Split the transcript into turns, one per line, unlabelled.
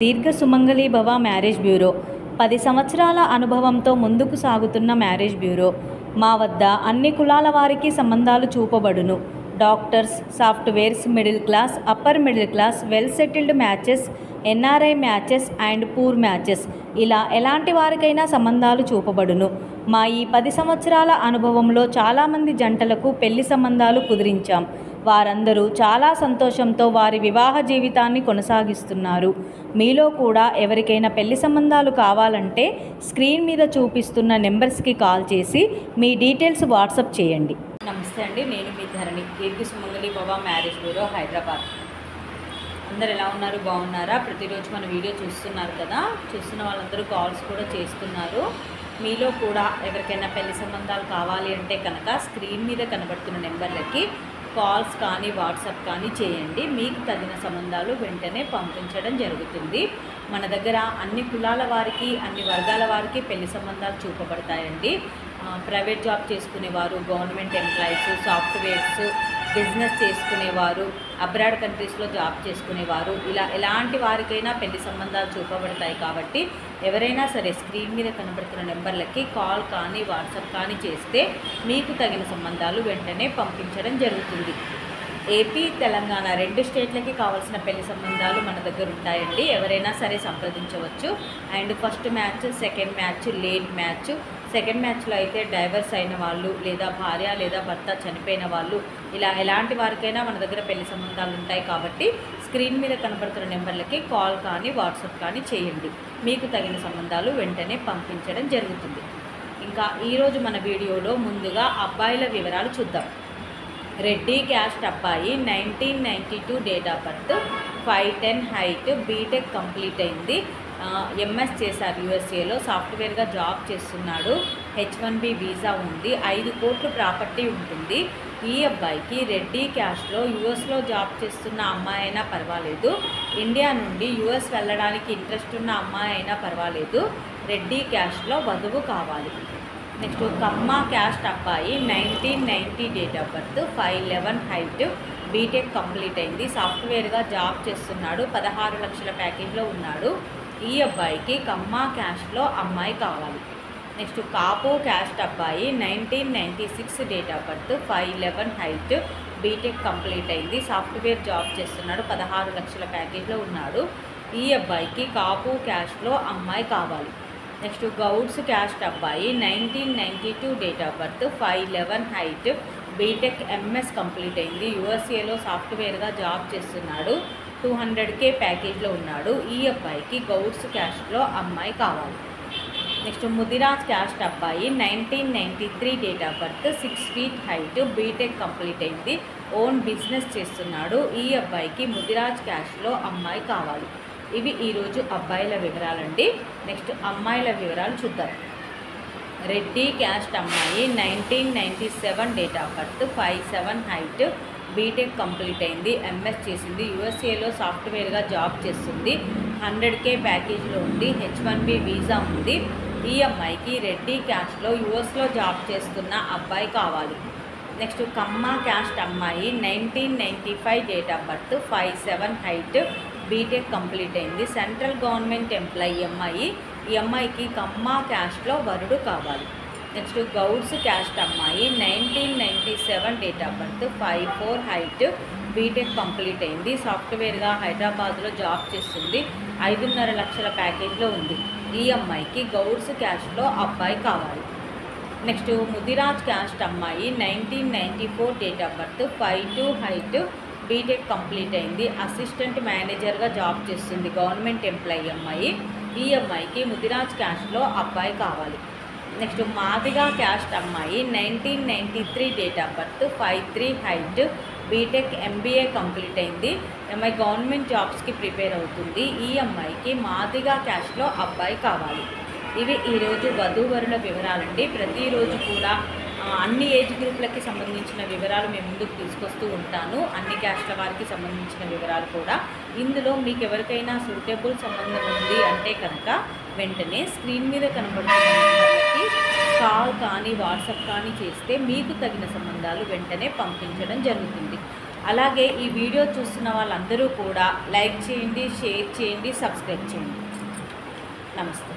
దీర్ఘ సుమంగళి భవ marriage bureau 10 సంవత్సరాల అనుభవంతో ముందుకు సాగుతున్న మ్యారేజ్ బ్యూరో. మా వద్ద అన్ని కులాల వారికి సంబంధాలు చూపబడును. Doctors, softwares, middle class, upper middle class, well settled matches, NRI matches and poor matches, ఇలా ఎలాంటి వారికైనా సంబంధాలు చూపబడును. మా ఈ 10 సంవత్సరాల అనుభవంలో చాలామంది జంటలకు పెళ్లి సంబంధాలు కుదిరించాం. వారందరూ చాలా సంతోషంతో వారి వివాహ జీవితాన్ని కొనసాగిస్తున్నారు. మీలో కూడా ఎవరికైనా పెళ్లి సంబంధాలు కావాలంటే స్క్రీన్ మీద చూపిస్తున్న నెంబర్స్కి కాల్ చేసి మీ డీటెయిల్స్ వాట్సాప్ చేయండి. నమస్తే అండి, నేను మీ ధరణి, దీర్ఘ సుమంగళి భవ మ్యారేజ్ బ్యూరో, హైదరాబాద్. అందరు ఎలా ఉన్నారు? బాగున్నారా? ప్రతిరోజు మన వీడియో చూస్తున్నారు కదా, చూస్తున్న వాళ్ళందరూ కాల్స్ కూడా చేస్తున్నారు. మీలో కూడా ఎవరికైనా పెళ్లి సంబంధాలు కావాలి అంటే కనుక స్క్రీన్ మీద కనబడుతున్న నెంబర్లకి కాల్స్ కానీ వాట్సాప్ కానీ చేయండి. మీకు తగిన సంబంధాలు వెంటనే పంపించడం జరుగుతుంది. మన దగ్గర అన్ని కులాల వారికి, అన్ని వర్గాల వారికి పెళ్లి సంబంధాలు చూపబడతాయండి. ప్రైవేట్ జాబ్ చేసుకునేవారు, గవర్నమెంట్ ఎంప్లాయీస్, సాఫ్ట్వేర్స్, బిజినెస్ చేసుకునేవారు, అబ్రాడ్ కంట్రీస్లో జాబ్ చేసుకునేవారు, ఇలా ఎలాంటి వారికైనా పెళ్లి సంబంధాలు చూపబడతాయి. కాబట్టి ఎవరైనా సరే స్క్రీన్ మీద కనబడుతున్న నెంబర్లకి కాల్ కానీ వాట్సాప్ కానీ చేస్తే మీకు తగిన సంబంధాలు వెంటనే పంపించడం జరుగుతుంది. ఏపీ, తెలంగాణ 2 స్టేట్లకి కావాల్సిన పెళ్లి సంబంధాలు మన దగ్గర ఉంటాయండి. ఎవరైనా సరే సంప్రదించవచ్చు. And first match, second match, late match, second మ్యాచ్లో అయితే డైవర్స్ అయిన వాళ్ళు, లేదా భార్య లేదా భర్త చనిపోయిన వాళ్ళు, ఇలా ఎలాంటి వారికైనా మన దగ్గర పెళ్లి సంబంధాలు ఉంటాయి. కాబట్టి స్క్రీన్ మీద కనబడుతున్న నెంబర్లకి కాల్ కానీ వాట్సాప్ కానీ చేయండి. మీకు తగిన సంబంధాలు వెంటనే పంపించడం జరుగుతుంది. ఇంకా ఈరోజు మన వీడియోలో ముందుగా అబ్బాయిల వివరాలు చూద్దాం. రెడ్డి క్యాస్ట్ అబ్బాయి, 1992 date of birth, 5'10" height, BTech complete అయింది. ఎంఎస్ చేశారు యూఎస్ఏలో, సాఫ్ట్వేర్గా జాబ్ చేస్తున్నాడు. H1B వీసా ఉంది. 5 కోట్లు ప్రాపర్టీ ఉంటుంది. ఈ అబ్బాయికి రెడ్డి క్యాస్ట్లో యూఎస్లో జాబ్ చేస్తున్న అమ్మాయి అయినా పర్వాలేదు, ఇండియా నుండి యూఎస్ వెళ్ళడానికి ఇంట్రెస్ట్ ఉన్న అమ్మాయి అయినా పర్వాలేదు, రెడ్డి క్యాస్ట్లో వధువు కావాలి. నెక్స్ట్ కమ్మ క్యాస్ట్ అబ్బాయి, 1990 date of birth, 5'11" height, BTech complete అయింది. సాఫ్ట్వేర్గా జాబ్ చేస్తున్నాడు. 16 లక్షల ప్యాకేజ్లో ఉన్నాడు. ఈ అబ్బాయికి కమ్మ క్యాస్ట్లో అమ్మాయి కావాలి. నెక్స్ట్ కాపు క్యాస్ట్ అబ్బాయి, 1996 date of birth, 5'11" height, BTech complete అయింది. సాఫ్ట్వేర్ జాబ్ చేస్తున్నాడు. 16 లక్షల ప్యాకేజ్లో ఉన్నాడు. ఈ అబ్బాయికి కాపు క్యాస్ట్లో అమ్మాయి కావాలి. నెక్స్ట్ గౌడ్స్ క్యాస్ట్ అబ్బాయి, 1992 date of birth, 5'11" height, BTech MS complete అయింది. యూఎస్ఏలో సాఫ్ట్వేర్గా జాబ్ చేస్తున్నాడు. 200K ప్యాకేజ్లో ఉన్నాడు. ఈ అబ్బాయికి గౌడ్స్ క్యాస్ట్లో అమ్మాయి కావాలి. నెక్స్ట్ ముదిరాజ్ క్యాస్ట్ అబ్బాయి, 1993 date of birth, 6 feet height, BTech complete అయింది. ఓన్ బిజినెస్ చేస్తున్నాడు. ఈ అబ్బాయికి ముదిరాజ్ క్యాస్ట్లో అమ్మాయి కావాలి. ఇవి ఈరోజు అబ్బాయిల వివరాలండి. నెక్స్ట్ అమ్మాయిల వివరాలు చూద్దాం. రెడ్డి క్యాస్ట్ అమ్మాయి, 1997 date of birth, 5'7" height, BTech complete అయింది. ఎంఎస్ చేసింది. యూఎస్ఏలో సాఫ్ట్వేర్గా జాబ్ చేస్తుంది. 100K ప్యాకేజ్లో ఉంది. H1B వీసా ఉంది. ఈ అమ్మాయికి రెడ్డి క్యాస్ట్లో యూఎస్లో జాబ్ చేస్తున్న అబ్బాయి కావాలి. నెక్స్ట్ కమ్మ క్యాస్ట్ అమ్మాయి, 1995 date of birth, 5'7" height, BTech complete అయింది. సెంట్రల్ గవర్నమెంట్ ఎంప్లాయీ అమ్మాయి. ఈ అమ్మాయికి కమ్మ క్యాస్ట్లో వరుడు కావాలి. నెక్స్ట్ గౌడ్స్ క్యాస్ట్ అమ్మాయి, 1997 date of birth, 5'4" height, BTech complete అయింది. సాఫ్ట్వేర్గా హైదరాబాద్లో జాబ్ చేస్తుంది. 5.5 లక్షల ప్యాకేజ్లో ఉంది. ఈ అమ్మాయికి గౌడ్స్ క్యాస్ట్లో అబ్బాయి కావాలి. నెక్స్ట్ ముదిరాజ్ క్యాస్ట్ అమ్మాయి, 1994 date of birth, 5'2" height, BTech complete అయింది. అసిస్టెంట్ మేనేజర్గా జాబ్ చేస్తుంది. గవర్నమెంట్ ఎంప్లాయీ అమ్మాయి. ఈ అమ్మాయికి ముదిరాజ్ క్యాస్ట్లో అబ్బాయి కావాలి. నెక్స్ట్ మాదిగా క్యాస్ట్ అమ్మాయి, 1993 date of birth, 5'3" height, BTech MBA complete అయింది. అమ్మాయి గవర్నమెంట్ జాబ్స్కి ప్రిపేర్ అవుతుంది. ఈ అమ్మాయికి మాదిగా క్యాస్ట్లో అబ్బాయి కావాలి. ఇవి ఈరోజు వధూవరుల వివరాలండి. ప్రతిరోజు కూడా అన్ని ఏజ్ గ్రూప్లకి సంబంధించిన వివరాలు మేము ముందుకు తీసుకొస్తూ ఉంటాను. అన్ని క్యాస్ట్ల వారికి సంబంధించిన వివరాలు కూడా. ఇందులో మీకు ఎవరికైనా సూటబుల్ సంబంధం ఉంది అంటే కనుక వెంటనే స్క్రీన్ మీద కనబడుతున్న నెంబర్లకి కాల్ కానీ వాట్సాప్ కానీ చేస్తే మీకు తగిన సంబంధాలు వెంటనే పంపించడం జరుగుతుంది. అలాగే ఈ వీడియో చూస్తున్న వాళ్ళందరూ కూడా లైక్ చేయండి, షేర్ చేయండి, సబ్స్క్రైబ్ చేయండి. నమస్తే.